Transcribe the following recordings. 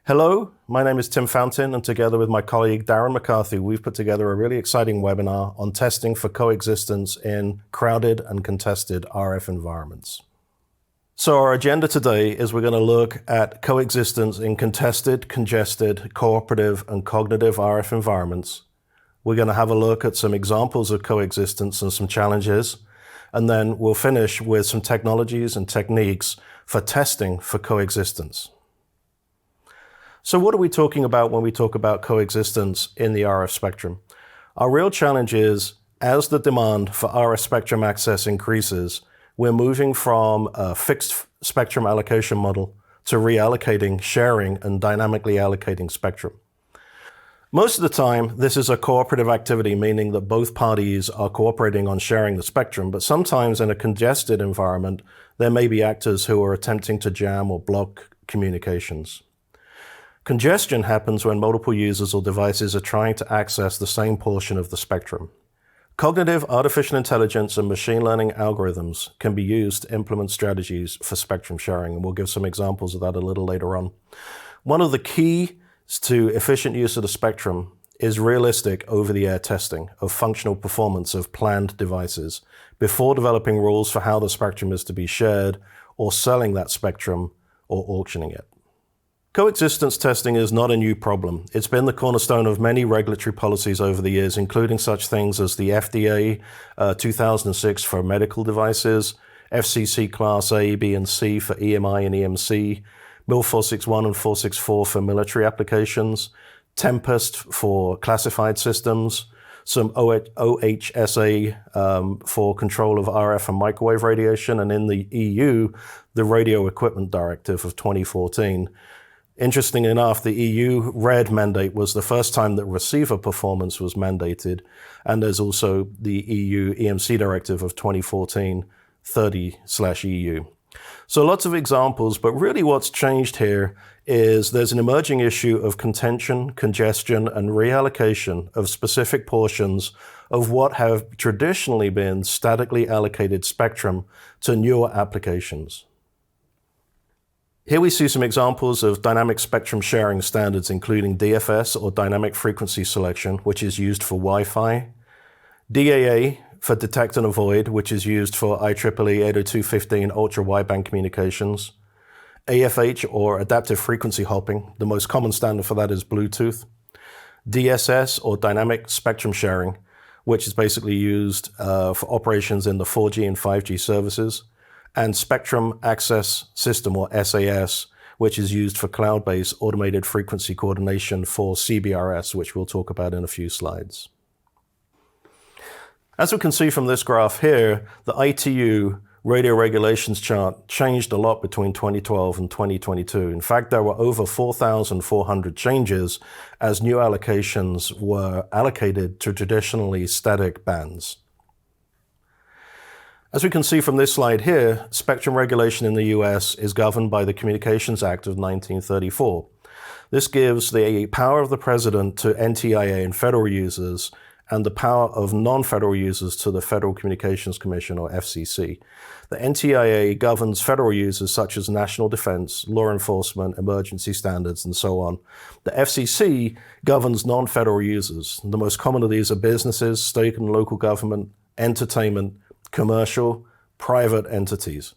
Hello, my name is Tim Fountain, and together with my colleague Darren McCarthy, we've put together a really exciting webinar on testing for coexistence in crowded and contested RF environments. So our agenda today is we're going to look at coexistence in contested, congested, cooperative, and cognitive RF environments. We're going to have a look at some examples of coexistence and some challenges, and then we'll finish with some technologies and techniques for testing for coexistence. So what are we talking about when we talk about coexistence in the RF spectrum? Our real challenge is, as the demand for RF spectrum access increases, we're moving from a fixed spectrum allocation model to reallocating, sharing, and dynamically allocating spectrum. Most of the time, this is a cooperative activity, meaning that both parties are cooperating on sharing the spectrum, but sometimes in a congested environment, there may be actors who are attempting to jam or block communications. Congestion happens when multiple users or devices are trying to access the same portion of the spectrum. Cognitive artificial intelligence and machine learning algorithms can be used to implement strategies for spectrum sharing, and we'll give some examples of that a little later on. One of the keys to efficient use of the spectrum is realistic over-the-air testing of functional performance of planned devices before developing rules for how the spectrum is to be shared or selling that spectrum or auctioning it. Coexistence testing is not a new problem. It's been the cornerstone of many regulatory policies over the years, including such things as the FDA 2006 for medical devices, FCC Class A, B, and C for EMI and EMC, MIL 461 and 464 for military applications, Tempest for classified systems, some OHSA for control of RF and microwave radiation, and in the EU, the Radio Equipment Directive of 2014. Interesting enough, the EU RED mandate was the first time that receiver performance was mandated, and there's also the EU EMC Directive of 2014-30/EU. So lots of examples, but really what's changed here is there's an emerging issue of contention, congestion, and reallocation of specific portions of what have traditionally been statically allocated spectrum to newer applications. Here we see some examples of dynamic spectrum sharing standards, including DFS, or dynamic frequency selection, which is used for Wi-Fi, DAA for detect and avoid, which is used for IEEE 802.15 ultra-wideband communications, AFH, or adaptive frequency hopping. The most common standard for that is Bluetooth, DSS, or dynamic spectrum sharing, which is basically used for operations in the 4G and 5G services, and Spectrum Access System, or SAS, which is used for cloud-based automated frequency coordination for CBRS, which we'll talk about in a few slides. As we can see from this graph here, the ITU radio regulations chart changed a lot between 2012 and 2022. In fact, there were over 4,400 changes as new allocations were allocated to traditionally static bands. As we can see from this slide here, spectrum regulation in the US is governed by the Communications Act of 1934. This gives the power of the president to NTIA and federal users, and the power of non-federal users to the Federal Communications Commission, or FCC. The NTIA governs federal users such as national defense, law enforcement, emergency standards, and so on. The FCC governs non-federal users. The most common of these are businesses, state and local government, entertainment, commercial, private entities.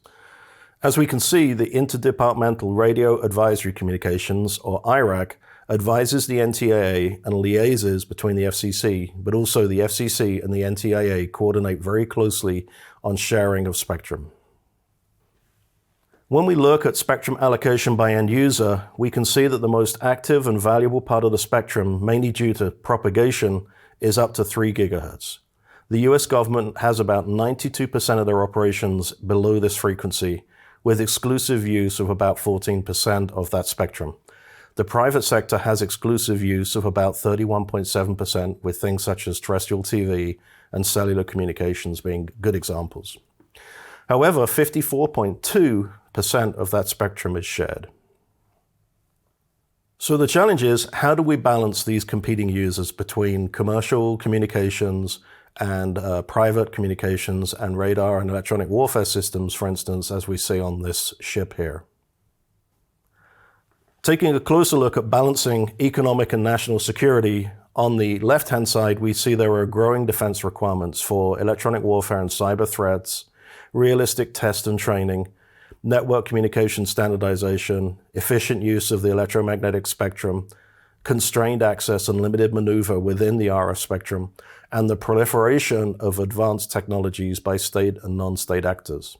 As we can see, the Interdepartmental Radio Advisory Communications, or IRAC, advises the NTIA and liaises between the FCC, but also the FCC and the NTIA coordinate very closely on sharing of spectrum. When we look at spectrum allocation by end user, we can see that the most active and valuable part of the spectrum, mainly due to propagation, is up to 3 gigahertz. The US government has about 92% of their operations below this frequency, with exclusive use of about 14% of that spectrum. The private sector has exclusive use of about 31.7%, with things such as terrestrial TV and cellular communications being good examples. However, 54.2% of that spectrum is shared. So the challenge is, how do we balance these competing users between commercial communications and private communications and radar and electronic warfare systems, for instance, as we see on this ship here? Taking a closer look at balancing economic and national security, on the left-hand side, we see there are growing defense requirements for electronic warfare and cyber threats, realistic test and training, network communication standardization, efficient use of the electromagnetic spectrum, constrained access and limited maneuver within the RF spectrum, and the proliferation of advanced technologies by state and non-state actors.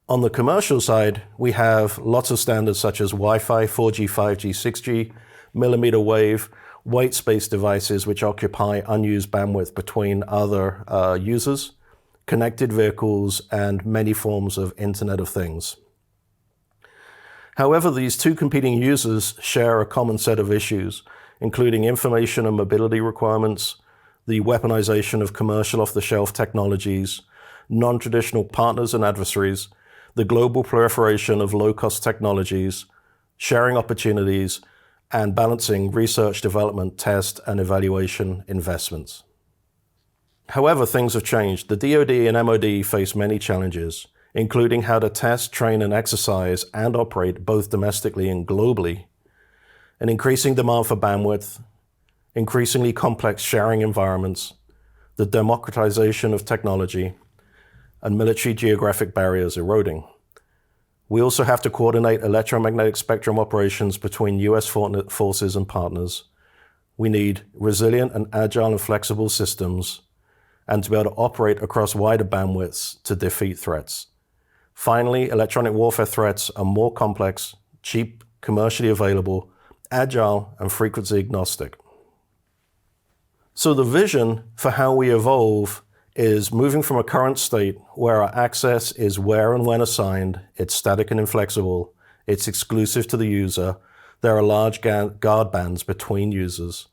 On the commercial side, we have lots of standards such as Wi-Fi, 4G, 5G, 6G, millimeter wave, white space devices which occupy unused bandwidth between other users, connected vehicles, and many forms of Internet of Things. However, these two competing users share a common set of issues, including information and mobility requirements, the weaponization of commercial off-the-shelf technologies, non-traditional partners and adversaries, the global proliferation of low-cost technologies, sharing opportunities, and balancing research, development, test, and evaluation investments. However, things have changed. The DoD and MOD face many challenges, including how to test, train, and exercise and operate both domestically and globally, an increasing demand for bandwidth, increasingly complex sharing environments, the democratization of technology, and military geographic barriers eroding. We also have to coordinate electromagnetic spectrum operations between US forces and partners. We need resilient and agile and flexible systems, and to be able to operate across wider bandwidths to defeat threats. Finally, electronic warfare threats are more complex, cheap, commercially available, agile, and frequency agnostic. So the vision for how we evolve is moving from a current state where our access is where and when assigned, it's static and inflexible, it's exclusive to the user, there are large guard bands between users.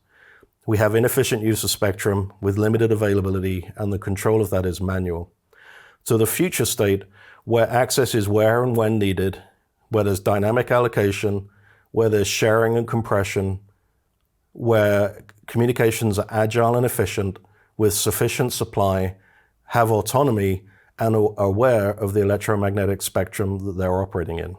We have inefficient use of spectrum with limited availability, and the control of that is manual. To the future state where access is where and when needed, where there's dynamic allocation, where there's sharing and compression, where communications are agile and efficient, with sufficient supply, have autonomy, and are aware of the electromagnetic spectrum that they're operating in.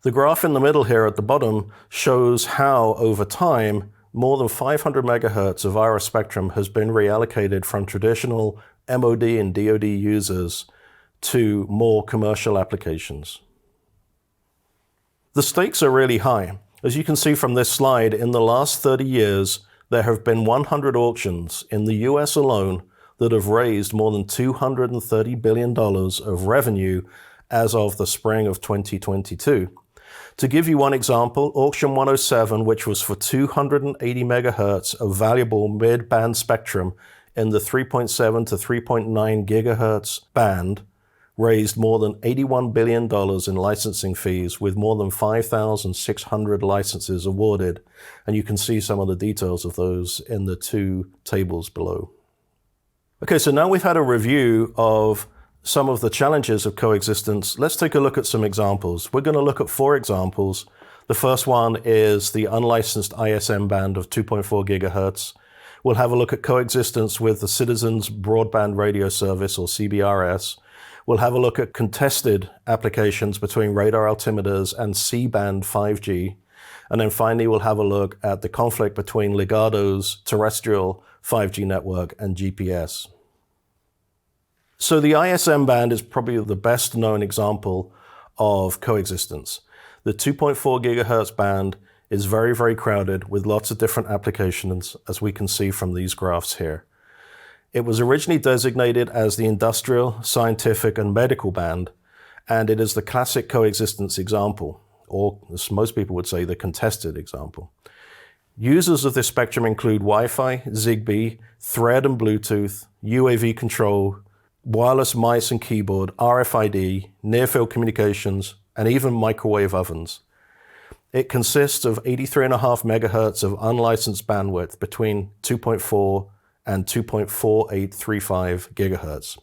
The graph in the middle here at the bottom shows how, over time, more than 500 megahertz of RF spectrum has been reallocated from traditional MOD and DoD users to more commercial applications. The stakes are really high. As you can see from this slide, in the last 30 years, there have been 100 auctions in the US alone that have raised more than $230 billion of revenue as of the spring of 2022. To give you one example, auction 107, which was for 280 megahertz of valuable mid-band spectrum in the 3.7 to 3.9 gigahertz band, raised more than $81 billion in licensing fees, with more than 5,600 licenses awarded. And you can see some of the details of those in the two tables below. Okay, so now we've had a review of some of the challenges of coexistence. Let's take a look at some examples. We're going to look at 4 examples. The first one is the unlicensed ISM band of 2.4 gigahertz. We'll have a look at coexistence with the Citizens Broadband Radio Service, or CBRS. We'll have a look at contested applications between radar altimeters and C-band 5G. And then finally, we'll have a look at the conflict between Ligado's terrestrial 5G network and GPS. So the ISM band is probably the best known example of coexistence. The 2.4 gigahertz band is very, very crowded with lots of different applications, as we can see from these graphs here. It was originally designated as the industrial, scientific, and medical band, and it is the classic coexistence example, or as most people would say, the contested example. Users of this spectrum include Wi-Fi, Zigbee, Thread and Bluetooth, UAV control, wireless mice and keyboard, RFID, near-field communications, and even microwave ovens. It consists of 83.5 megahertz of unlicensed bandwidth between 2.4 and 2.4835 gigahertz.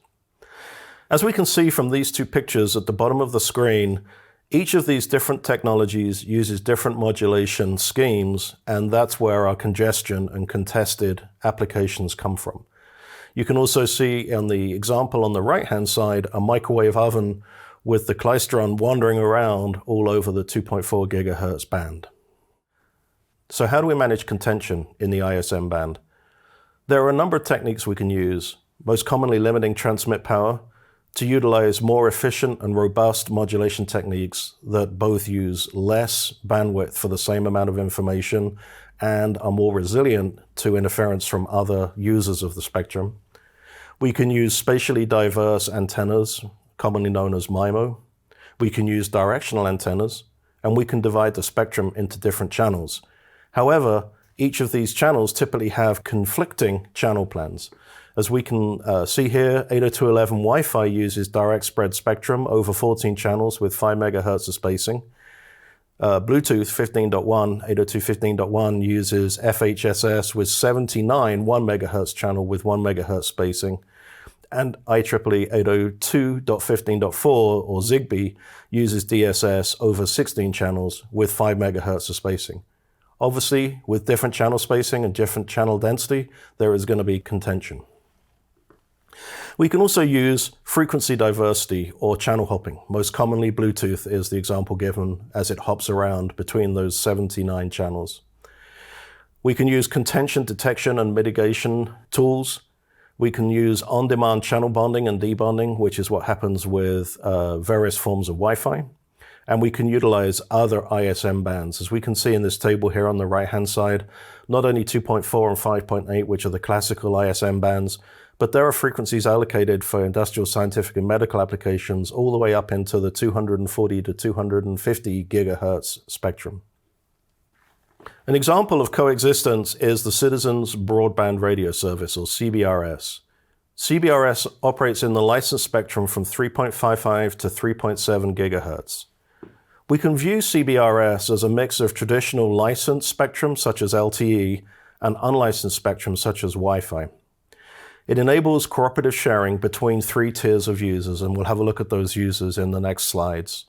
As we can see from these two pictures at the bottom of the screen, each of these different technologies uses different modulation schemes, and that's where our congestion and contested applications come from. You can also see in the example on the right-hand side a microwave oven with the klystron wandering around all over the 2.4 gigahertz band. So how do we manage contention in the ISM band? There are a number of techniques we can use, most commonly limiting transmit power, to utilize more efficient and robust modulation techniques that both use less bandwidth for the same amount of information and are more resilient to interference from other users of the spectrum. We can use spatially diverse antennas, commonly known as MIMO. We can use directional antennas, and we can divide the spectrum into different channels. However, each of these channels typically have conflicting channel plans. As we can see here, 802.11 Wi-Fi uses direct spread spectrum over 14 channels with 5 megahertz of spacing. Bluetooth 15.1, 802.15.1 uses FHSS with 79 1 megahertz channel with 1 megahertz spacing. And IEEE 802.15.4 or Zigbee uses DSS over 16 channels with 5 megahertz of spacing. Obviously, with different channel spacing and different channel density, there is going to be contention. We can also use frequency diversity or channel hopping. Most commonly, Bluetooth is the example given as it hops around between those 79 channels. We can use contention detection and mitigation tools. We can use on-demand channel bonding and debonding, which is what happens with various forms of Wi-Fi. And we can utilize other ISM bands. As we can see in this table here on the right-hand side, not only 2.4 and 5.8, which are the classical ISM bands, but there are frequencies allocated for industrial, scientific, and medical applications all the way up into the 240 to 250 gigahertz spectrum. An example of coexistence is the Citizens Broadband Radio Service, or CBRS. CBRS operates in the licensed spectrum from 3.55 to 3.7 gigahertz. We can view CBRS as a mix of traditional licensed spectrum, such as LTE, and unlicensed spectrum, such as Wi-Fi. It enables cooperative sharing between 3 tiers of users, and we'll have a look at those users in the next slides.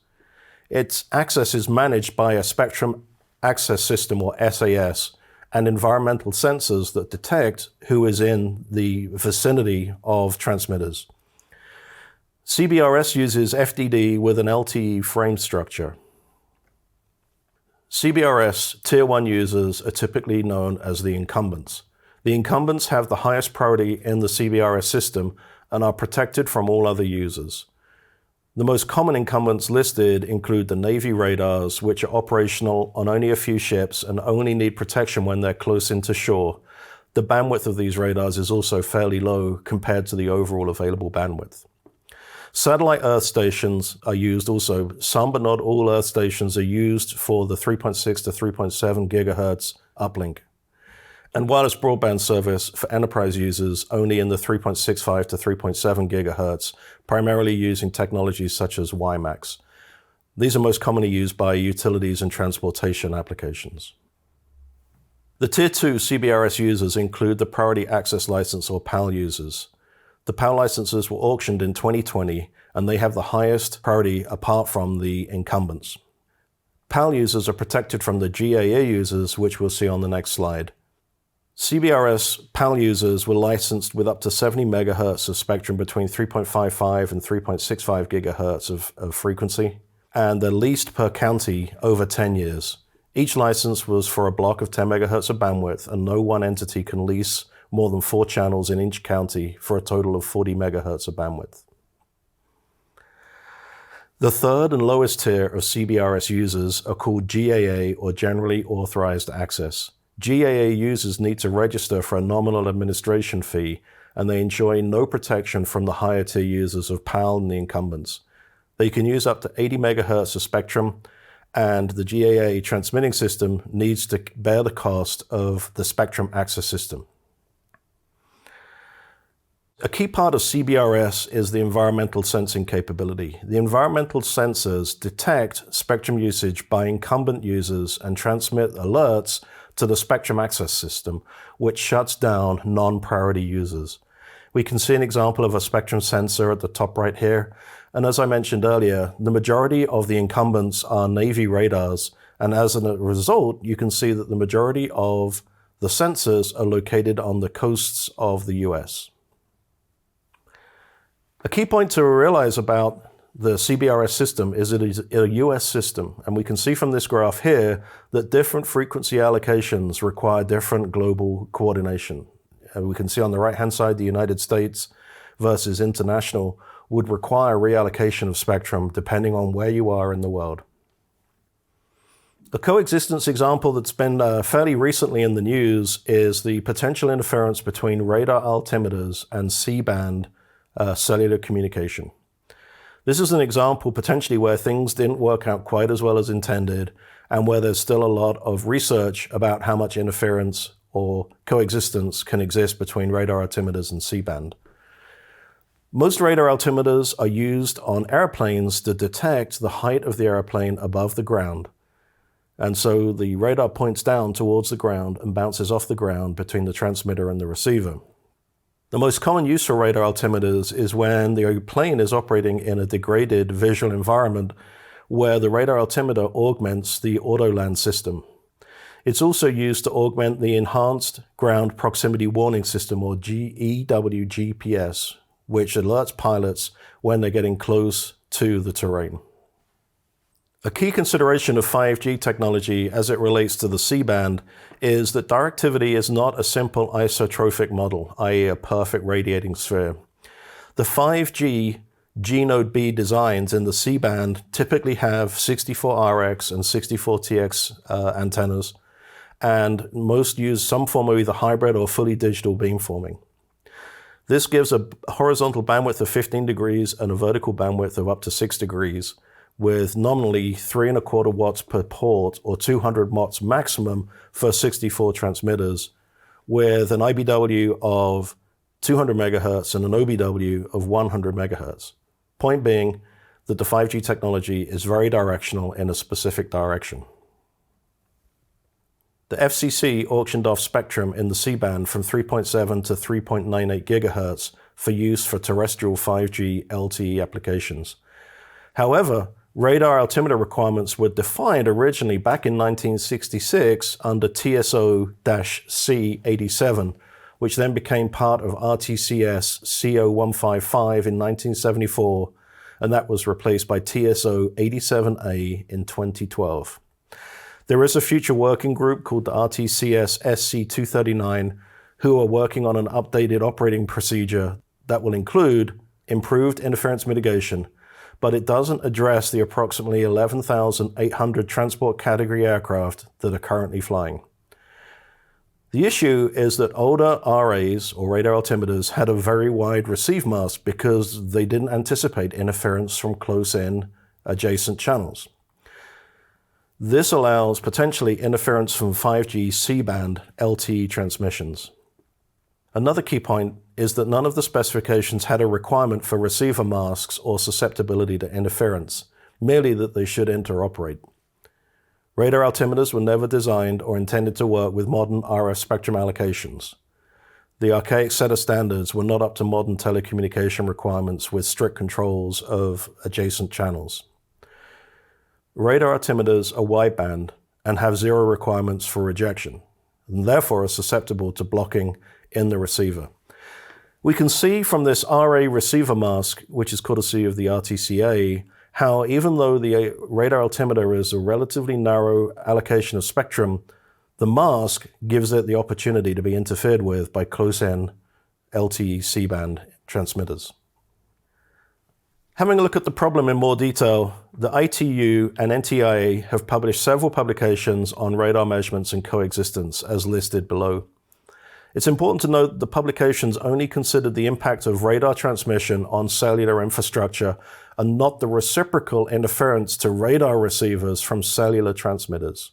Its access is managed by a Spectrum Access System, or SAS, and environmental sensors that detect who is in the vicinity of transmitters. CBRS uses FDD with an LTE frame structure. CBRS Tier 1 users are typically known as the incumbents. The incumbents have the highest priority in the CBRS system and are protected from all other users. The most common incumbents listed include the Navy radars, which are operational on only a few ships and only need protection when they're close into shore. The bandwidth of these radars is also fairly low compared to the overall available bandwidth. Satellite Earth stations are used also. Some but not all Earth stations are used for the 3.6 to 3.7 gigahertz uplink. And wireless broadband service for enterprise users only in the 3.65 to 3.7 gigahertz, primarily using technologies such as WiMAX. These are most commonly used by utilities and transportation applications. The Tier 2 CBRS users include the Priority Access License, or PAL users. The PAL licenses were auctioned in 2020, and they have the highest priority apart from the incumbents. PAL users are protected from the GAA users, which we'll see on the next slide. CBRS PAL users were licensed with up to 70 megahertz of spectrum between 3.55 and 3.65 gigahertz of frequency, and they're leased per county over 10 years. Each license was for a block of 10 megahertz of bandwidth, and no one entity can lease more than 4 channels in each county for a total of 40 megahertz of bandwidth. The third and lowest tier of CBRS users are called GAA, or Generally Authorized Access. GAA users need to register for a nominal administration fee, and they enjoy no protection from the higher tier users of PAL and the incumbents. They can use up to 80 megahertz of spectrum, and the GAA transmitting system needs to bear the cost of the Spectrum Access System. A key part of CBRS is the environmental sensing capability. The environmental sensors detect spectrum usage by incumbent users and transmit alerts to the Spectrum Access System, which shuts down non-priority users. We can see an example of a spectrum sensor at the top right here. And as I mentioned earlier, the majority of the incumbents are Navy radars. And as a result, you can see that the majority of the sensors are located on the coasts of the US. A key point to realize about the CBRS system is a US system, and we can see from this graph here that different frequency allocations require different global coordination. And we can see on the right-hand side the United States versus international would require reallocation of spectrum depending on where you are in the world. A coexistence example that's been fairly recently in the news is the potential interference between radar altimeters and C-band cellular communication. This is an example potentially where things didn't work out quite as well as intended, and where there's still a lot of research about how much interference or coexistence can exist between radar altimeters and C-band. Most radar altimeters are used on airplanes to detect the height of the airplane above the ground. And so the radar points down towards the ground and bounces off the ground between the transmitter and the receiver. The most common use for radar altimeters is when the plane is operating in a degraded visual environment where the radar altimeter augments the autoland system. It's also used to augment the Enhanced Ground Proximity Warning System, or EWGPS, which alerts pilots when they're getting close to the terrain. A key consideration of 5G technology as it relates to the C-band is that directivity is not a simple isotrophic model, i.e. a perfect radiating sphere. The 5G G-Node B designs in the C-band typically have 64RX and 64TX antennas, and most use some form of either hybrid or fully digital beamforming. This gives a horizontal bandwidth of 15 degrees and a vertical bandwidth of up to 6 degrees, with nominally 3¼ watts per port, or 200 watts maximum for 64 transmitters, with an IBW of 200 megahertz and an OBW of 100 megahertz. Point being that the 5G technology is very directional in a specific direction. The FCC auctioned off spectrum in the C-band from 3.7 to 3.98 gigahertz for use for terrestrial 5G LTE applications. However, radar altimeter requirements were defined originally back in 1966 under TSO-C87, which then became part of RTCS CO155 in 1974, and that was replaced by TSO-87A in 2012. There is a future working group called the RTCS SC239 who are working on an updated operating procedure that will include improved interference mitigation, but it doesn't address the approximately 11,800 transport category aircraft that are currently flying. The issue is that older RAs, or radar altimeters, had a very wide receive mask because they didn't anticipate interference from close-in adjacent channels. This allows potentially interference from 5G C-band LTE transmissions. Another key point is that none of the specifications had a requirement for receiver masks or susceptibility to interference, merely that they should interoperate. Radar altimeters were never designed or intended to work with modern RF spectrum allocations. The archaic set of standards were not up to modern telecommunication requirements with strict controls of adjacent channels. Radar altimeters are wideband and have zero requirements for rejection, and therefore are susceptible to blocking in the receiver. We can see from this RA receiver mask, which is courtesy of the RTCA, how even though the radar altimeter is a relatively narrow allocation of spectrum, the mask gives it the opportunity to be interfered with by close-in LTE C-band transmitters. Having a look at the problem in more detail, the ITU and NTIA have published several publications on radar measurements and coexistence as listed below. It's important to note the publications only considered the impact of radar transmission on cellular infrastructure and not the reciprocal interference to radar receivers from cellular transmitters.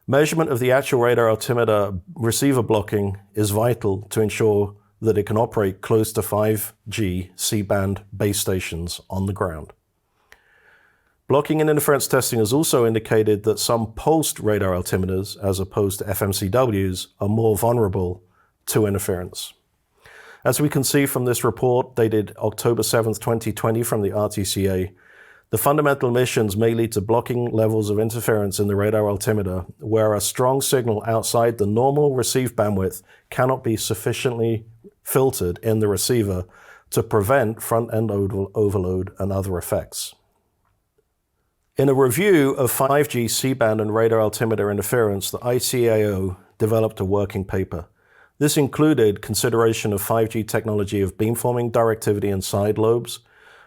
Measurement of the actual radar altimeter receiver blocking is vital to ensure that it can operate close to 5G C-band base stations on the ground. Blocking and interference testing has also indicated that some pulsed radar altimeters, as opposed to FMCWs, are more vulnerable to interference. As we can see from this report dated October 7th, 2020 from the RTCA, the fundamental emissions may lead to blocking levels of interference in the radar altimeter, where a strong signal outside the normal receive bandwidth cannot be sufficiently filtered in the receiver to prevent front-end overload and other effects. In a review of 5G C-band and radar altimeter interference, the ICAO developed a working paper. This included consideration of 5G technology of beamforming, directivity, and side lobes,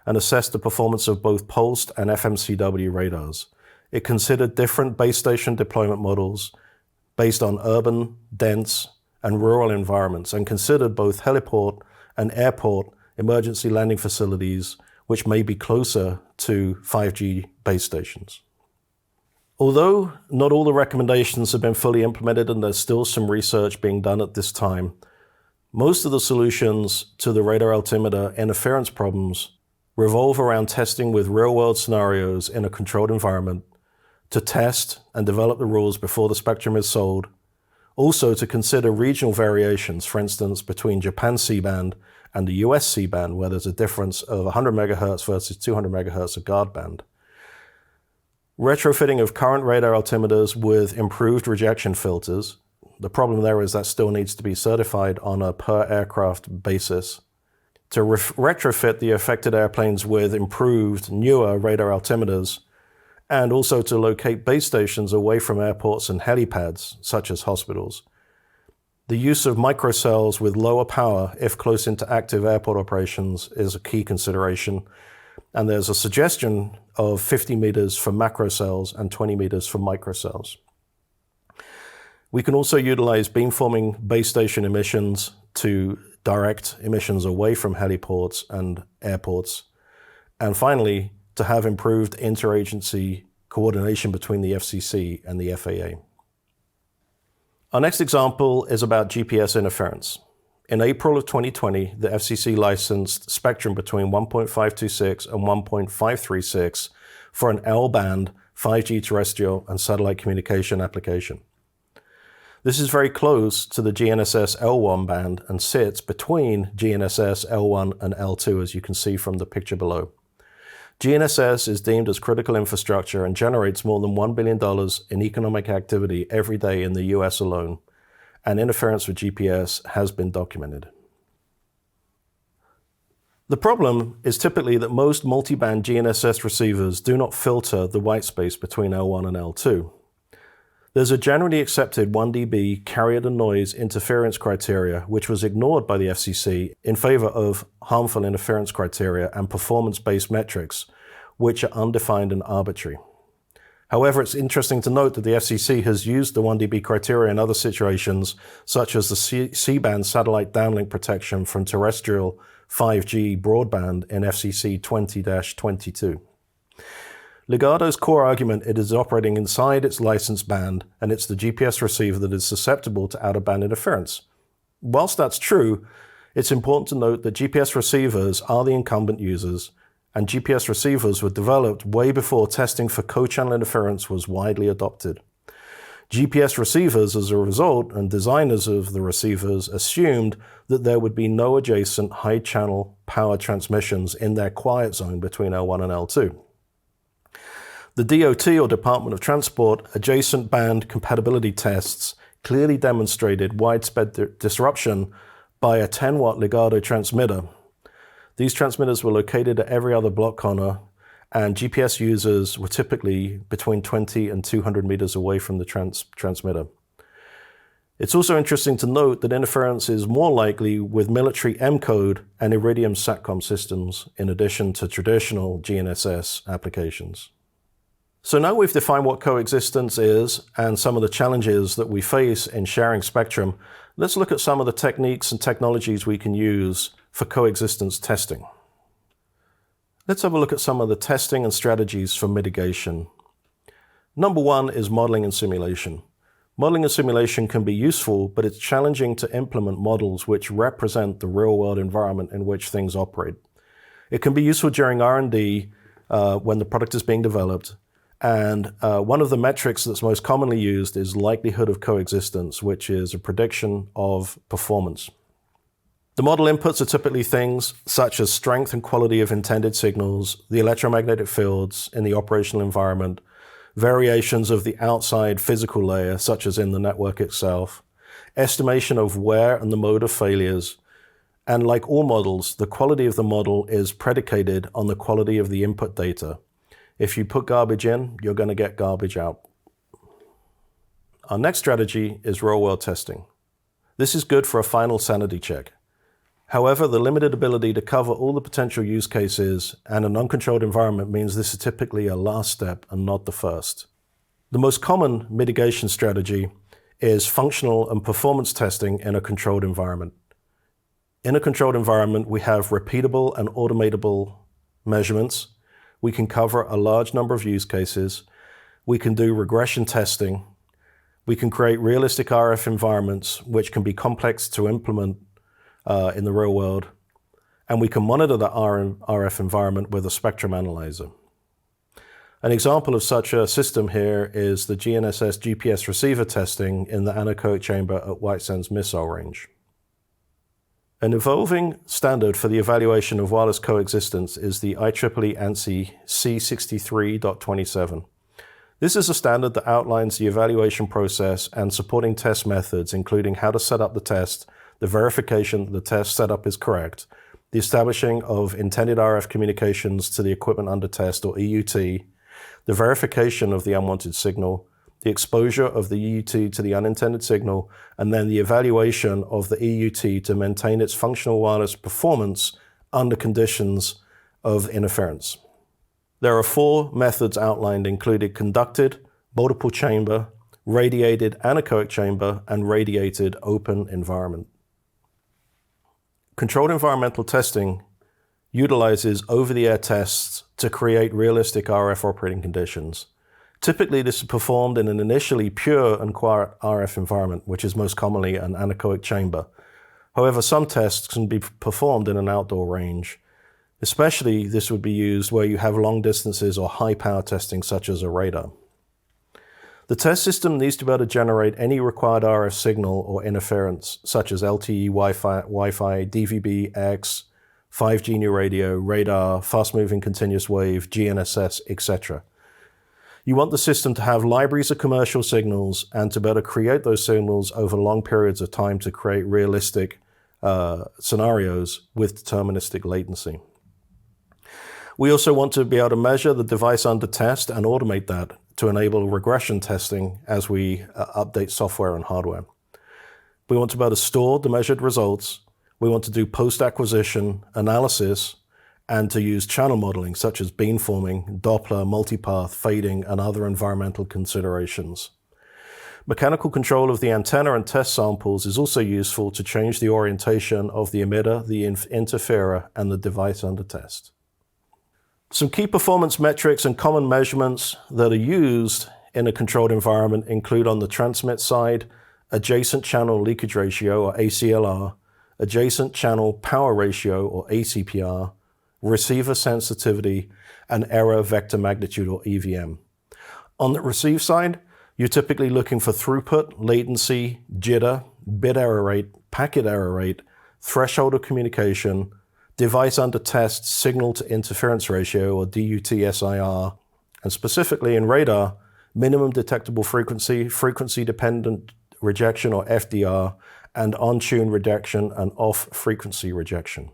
and assessed the performance of both pulsed and FMCW radars. It considered different base station deployment models based on urban, dense, and rural environments, and considered both heliport and airport emergency landing facilities, which may be closer to 5G base stations. Although not all the recommendations have been fully implemented and there's still some research being done at this time, most of the solutions to the radar altimeter interference problems revolve around testing with real-world scenarios in a controlled environment, to test and develop the rules before the spectrum is sold, also to consider regional variations, for instance, between Japan's C-band and the US C-band, where there's a difference of 100 megahertz versus 200 megahertz of guard band. Retrofitting of current radar altimeters with improved rejection filters. The problem there is that still needs to be certified on a per aircraft basis. To retrofit the affected airplanes with improved, newer radar altimeters, and also to locate base stations away from airports and helipads, such as hospitals. The use of microcells with lower power, if close into active airport operations, is a key consideration. And there's a suggestion of 50 meters for macrocells and 20 meters for microcells. We can also utilize beamforming base station emissions to direct emissions away from heliports and airports. And finally, to have improved interagency coordination between the FCC and the FAA. Our next example is about GPS interference. In April of 2020, the FCC licensed spectrum between 1.526 and 1.536 for an L-band 5G terrestrial and satellite communication application. This is very close to the GNSS L1 band and sits between GNSS L1 and L2, as you can see from the picture below. GNSS is deemed as critical infrastructure and generates more than $1 billion in economic activity every day in the US alone, and interference with GPS has been documented. The problem is typically that most multiband GNSS receivers do not filter the white space between L1 and L2. There's a generally accepted 1 dB carrier to noise interference criteria, which was ignored by the FCC in favor of harmful interference criteria and performance-based metrics, which are undefined and arbitrary. However, it's interesting to note that the FCC has used the 1 dB criteria in other situations, such as the C-band satellite downlink protection from terrestrial 5G broadband in FCC 20-22. Ligado's core argument it is operating inside its licensed band, and it's the GPS receiver that is susceptible to out-of-band interference. Whilst that's true, it's important to note that GPS receivers are the incumbent users, and GPS receivers were developed way before testing for co-channel interference was widely adopted. GPS receivers, as a result, and designers of the receivers assumed that there would be no adjacent high-channel power transmissions in their quiet zone between L1 and L2. The DOT, or Department of Transport, adjacent band compatibility tests clearly demonstrated widespread disruption by a 10-watt Ligado transmitter. These transmitters were located at every other block corner, and GPS users were typically between 20 and 200 meters away from the transmitter. It's also interesting to note that interference is more likely with military M-code and Iridium SATCOM systems, in addition to traditional GNSS applications. So now we've defined what coexistence is and some of the challenges that we face in sharing spectrum, let's look at some of the techniques and technologies we can use for coexistence testing. Let's have a look at some of the testing and strategies for mitigation. Number one is modeling and simulation. Modeling and simulation can be useful, but it's challenging to implement models which represent the real-world environment in which things operate. It can be useful during R&D when the product is being developed, and one of the metrics that's most commonly used is likelihood of coexistence, which is a prediction of performance. The model inputs are typically things such as strength and quality of intended signals, the electromagnetic fields in the operational environment, variations of the outside physical layer, such as in the network itself, estimation of wear and the mode of failures, And like all models, the quality of the model is predicated on the quality of the input data. If you put garbage in, you're going to get garbage out. Our next strategy is real-world testing. This is good for a final sanity check. However, the limited ability to cover all the potential use cases and an uncontrolled environment means this is typically a last step and not the first. The most common mitigation strategy is functional and performance testing in a controlled environment. In a controlled environment, we have repeatable and automatable measurements. We can cover a large number of use cases. We can do regression testing. We can create realistic RF environments, which can be complex to implement in the real world. And we can monitor the RF environment with a spectrum analyzer. An example of such a system here is the GNSS GPS receiver testing in the anechoic chamber at White Sands Missile Range. An evolving standard for the evaluation of wireless coexistence is the IEEE ANSI C63.27. This is a standard that outlines the evaluation process and supporting test methods, including how to set up the test, the verification that the test setup is correct, the establishing of intended RF communications to the equipment under test, or EUT, the verification of the unwanted signal, the exposure of the EUT to the unintended signal, and then the evaluation of the EUT to maintain its functional wireless performance under conditions of interference. There are 4 methods outlined, including conducted, multiple chamber, radiated anechoic chamber, and radiated open environment. Controlled environmental testing utilizes over-the-air tests to create realistic RF operating conditions. Typically, this is performed in an initially pure and quiet RF environment, which is most commonly an anechoic chamber. However, some tests can be performed in an outdoor range. Especially, this would be used where you have long distances or high power testing, such as a radar. The test system needs to be able to generate any required RF signal or interference, such as LTE, Wi-Fi, DVB, X, 5G new radio, radar, fast-moving continuous wave, GNSS, etc. You want the system to have libraries of commercial signals and to be able to create those signals over long periods of time to create realistic scenarios with deterministic latency. We also want to be able to measure the device under test and automate that to enable regression testing as we update software and hardware. We want to be able to store the measured results. We want to do post-acquisition analysis and to use channel modeling such as beamforming, Doppler, multipath, fading, and other environmental considerations. Mechanical control of the antenna and test samples is also useful to change the orientation of the emitter, the interferer, and the device under test. Some key performance metrics and common measurements that are used in a controlled environment include, on the transmit side, adjacent channel leakage ratio, or ACLR, adjacent channel power ratio, or ACPR, receiver sensitivity, and error vector magnitude, or EVM. On the receive side, you're typically looking for throughput, latency, jitter, bit error rate, packet error rate, threshold of communication, device under test signal to interference ratio, or DUT-SIR, and specifically in radar, minimum detectable frequency, frequency-dependent rejection, or FDR, and on-tune rejection and off-frequency rejection.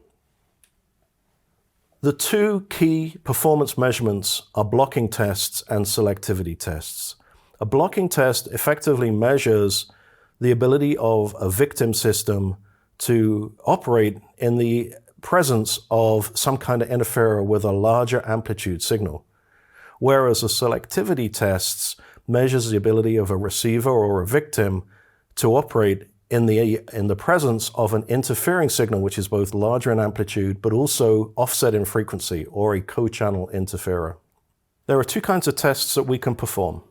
The 2 key performance measurements are blocking tests and selectivity tests. A blocking test effectively measures the ability of a victim system to operate in the presence of some kind of interferer with a larger amplitude signal, whereas a selectivity test measures the ability of a receiver or a victim to operate in the presence of an interfering signal which is both larger in amplitude but also offset in frequency, or a co-channel interferer. There are 2 kinds of tests that we can perform.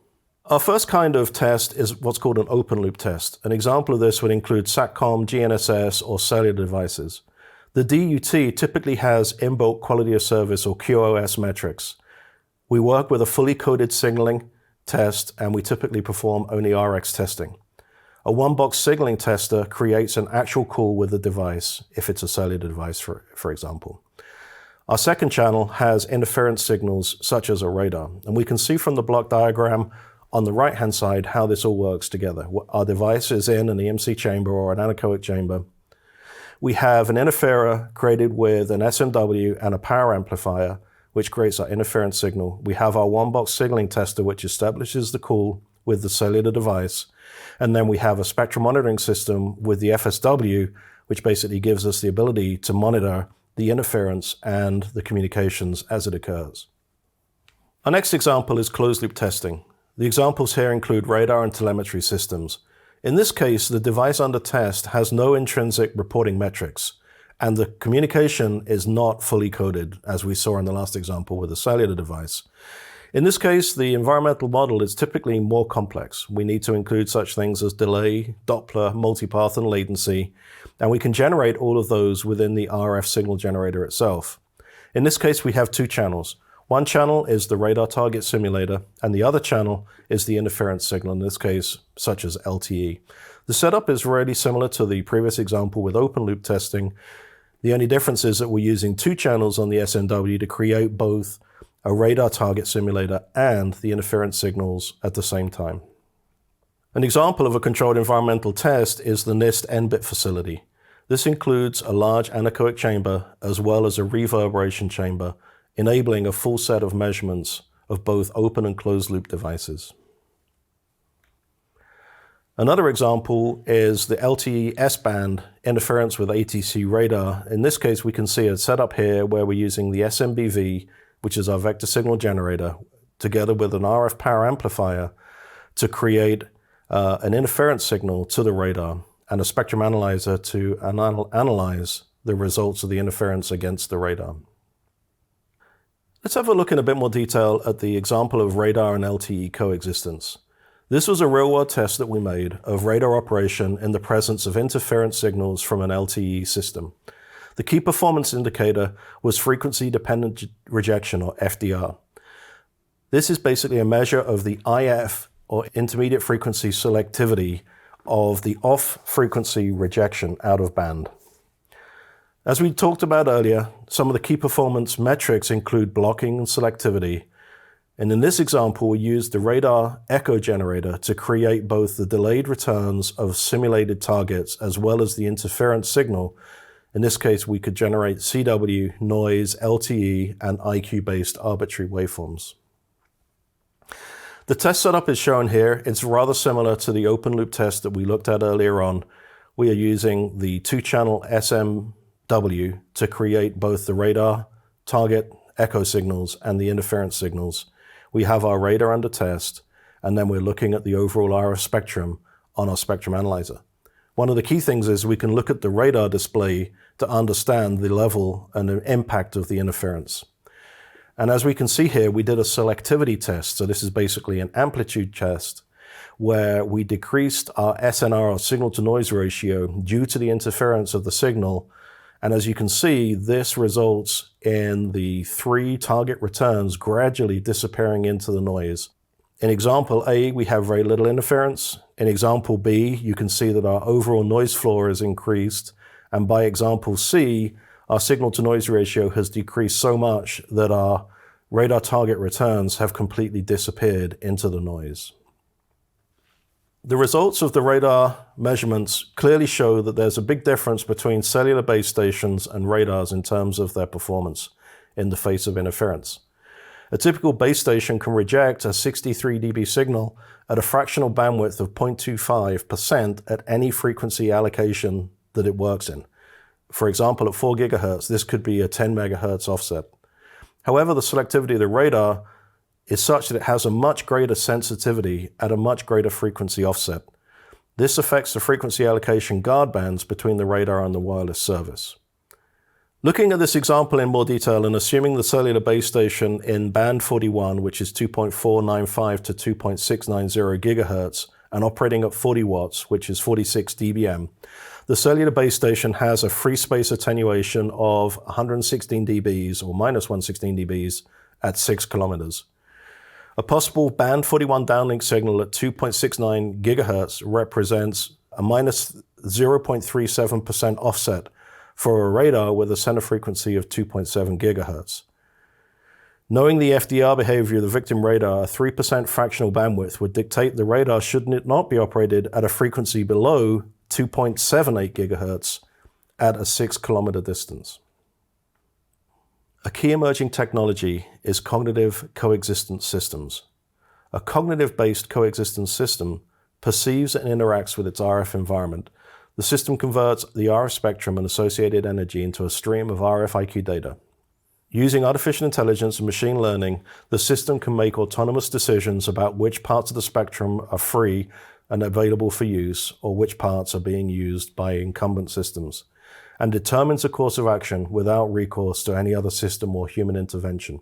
Our first kind of test is what's called an open loop test. An example of this would include SATCOM, GNSS, or cellular devices. The DUT typically has inbuilt quality of service, or QoS metrics. We work with a fully coded signaling test, and we typically perform only RX testing. A one-box signaling tester creates an actual call with the device, if it's a cellular device, for example. Our second channel has interference signals, such as a radar, and we can see from the block diagram on the right-hand side how this all works together. Our device is in an EMC chamber or an anechoic chamber. We have an interferer created with an SMW and a power amplifier, which creates our interference signal. We have our one-box signaling tester, which establishes the call with the cellular device. And then we have a spectral monitoring system with the FSW, which basically gives us the ability to monitor the interference and the communications as it occurs. Our next example is closed-loop testing. The examples here include radar and telemetry systems. In this case, the device under test has no intrinsic reporting metrics, and the communication is not fully coded, as we saw in the last example with the cellular device. In this case, the environmental model is typically more complex. We need to include such things as delay, Doppler, multipath, and latency, and we can generate all of those within the RF signal generator itself. In this case, we have two channels. One channel is the radar target simulator, and the other channel is the interference signal, in this case, such as LTE. The setup is really similar to the previous example with open loop testing. The only difference is that we're using two channels on the SMW to create both a radar target simulator and the interference signals at the same time. An example of a controlled environmental test is the NIST N-bit facility. This includes a large anechoic chamber as well as a reverberation chamber, enabling a full set of measurements of both open and closed loop devices. Another example is the LTE S-band interference with ATC radar. In this case, we can see a setup here where we're using the SMBV, which is our vector signal generator, together with an RF power amplifier to create an interference signal to the radar and a spectrum analyzer to analyze the results of the interference against the radar. Let's have a look in a bit more detail at the example of radar and LTE coexistence. This was a real-world test that we made of radar operation in the presence of interference signals from an LTE system. The key performance indicator was frequency-dependent rejection, or FDR. This is basically a measure of the IF, or intermediate frequency selectivity, of the off-frequency rejection out of band. As we talked about earlier, some of the key performance metrics include blocking and selectivity. And in this example, we used the radar echo generator to create both the delayed returns of simulated targets as well as the interference signal. In this case, we could generate CW, noise, LTE, and IQ-based arbitrary waveforms. The test setup is shown here. It's rather similar to the open loop test that we looked at earlier on. We are using the two-channel SMW to create both the radar target echo signals and the interference signals. We have our radar under test, and then we're looking at the overall RF spectrum on our spectrum analyzer. One of the key things is we can look at the radar display to understand the level and the impact of the interference. And as we can see here, we did a selectivity test. So this is basically an amplitude test where we decreased our SNR, or signal to noise ratio, due to the interference of the signal. And as you can see, this results in the three target returns gradually disappearing into the noise. In example A, we have very little interference. In example B, you can see that our overall noise floor is increased. And by example C, our signal to noise ratio has decreased so much that our radar target returns have completely disappeared into the noise. The results of the radar measurements clearly show that there's a big difference between cellular base stations and radars in terms of their performance in the face of interference. A typical base station can reject a 63 dB signal at a fractional bandwidth of 0.25% at any frequency allocation that it works in. For example, at 4 GHz, this could be a 10 MHz offset. However, the selectivity of the radar is such that it has a much greater sensitivity at a much greater frequency offset. This affects the frequency allocation guard bands between the radar and the wireless service. Looking at this example in more detail and assuming the cellular base station in band 41, which is 2.495 to 2.690 GHz, and operating at 40 watts, which is 46 dBm, the cellular base station has a free space attenuation of 116 dBs or minus 116 dBs at 6 kilometers. A possible band 41 downlink signal at 2.69 GHz represents a minus 0.37% offset for a radar with a center frequency of 2.7 GHz. Knowing the FDR behavior of the victim radar, a 3% fractional bandwidth would dictate the radar should not be operated at a frequency below 2.78 GHz at a 6-kilometer distance. A key emerging technology is cognitive coexistence systems. A cognitive-based coexistence system perceives and interacts with its RF environment. The system converts the RF spectrum and associated energy into a stream of RFIQ data. Using artificial intelligence and machine learning, the system can make autonomous decisions about which parts of the spectrum are free and available for use, or which parts are being used by incumbent systems, and determines a course of action without recourse to any other system or human intervention.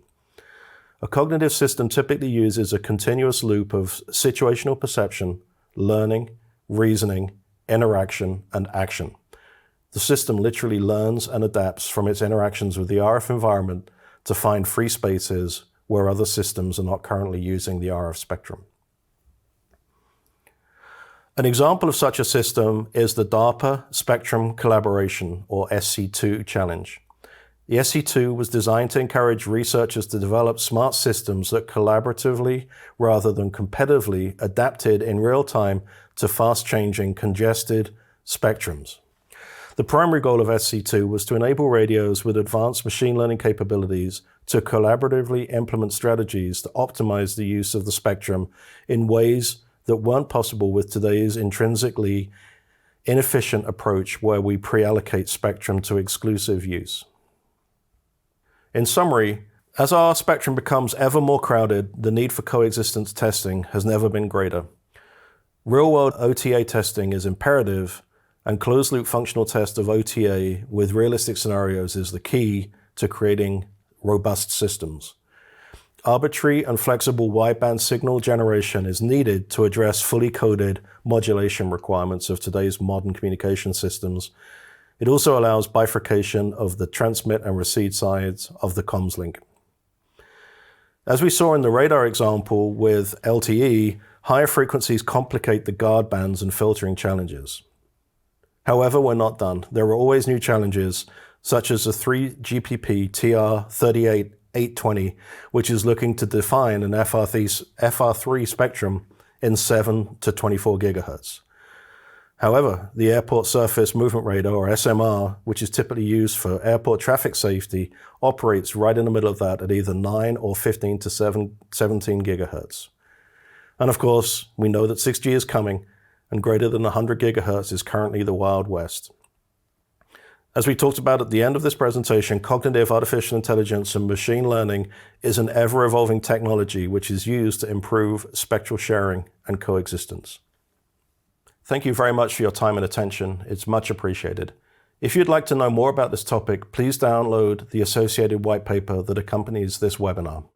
A cognitive system typically uses a continuous loop of situational perception, learning, reasoning, interaction, and action. The system literally learns and adapts from its interactions with the RF environment to find free spaces where other systems are not currently using the RF spectrum. An example of such a system is the DARPA Spectrum Collaboration, or SC2 Challenge. The SC2 was designed to encourage researchers to develop smart systems that collaboratively, rather than competitively, adapted in real time to fast-changing, congested spectrums. The primary goal of SC2 was to enable radios with advanced machine learning capabilities to collaboratively implement strategies to optimize the use of the spectrum in ways that weren't possible with today's intrinsically inefficient approach where we pre-allocate spectrum to exclusive use. In summary, as our spectrum becomes ever more crowded, the need for coexistence testing has never been greater. Real-world OTA testing is imperative, and closed-loop functional test of OTA with realistic scenarios is the key to creating robust systems. Arbitrary and flexible wideband signal generation is needed to address fully coded modulation requirements of today's modern communication systems. It also allows bifurcation of the transmit and receive sides of the comms link. As we saw in the radar example with LTE, higher frequencies complicate the guard bands and filtering challenges. However, we're not done. There are always new challenges, such as the 3GPP TR38820, which is looking to define an FR3 spectrum in 7 to 24 gigahertz. However, the Airport Surface Movement Radar, or SMR, which is typically used for airport traffic safety, operates right in the middle of that at either 9 or 15 to 17 gigahertz. And of course, we know that 6G is coming, and greater than 100 gigahertz is currently the Wild West. As we talked about at the end of this presentation, cognitive artificial intelligence and machine learning is an ever-evolving technology which is used to improve spectral sharing and coexistence. Thank you very much for your time and attention. It's much appreciated. If you'd like to know more about this topic, please download the associated white paper that accompanies this webinar.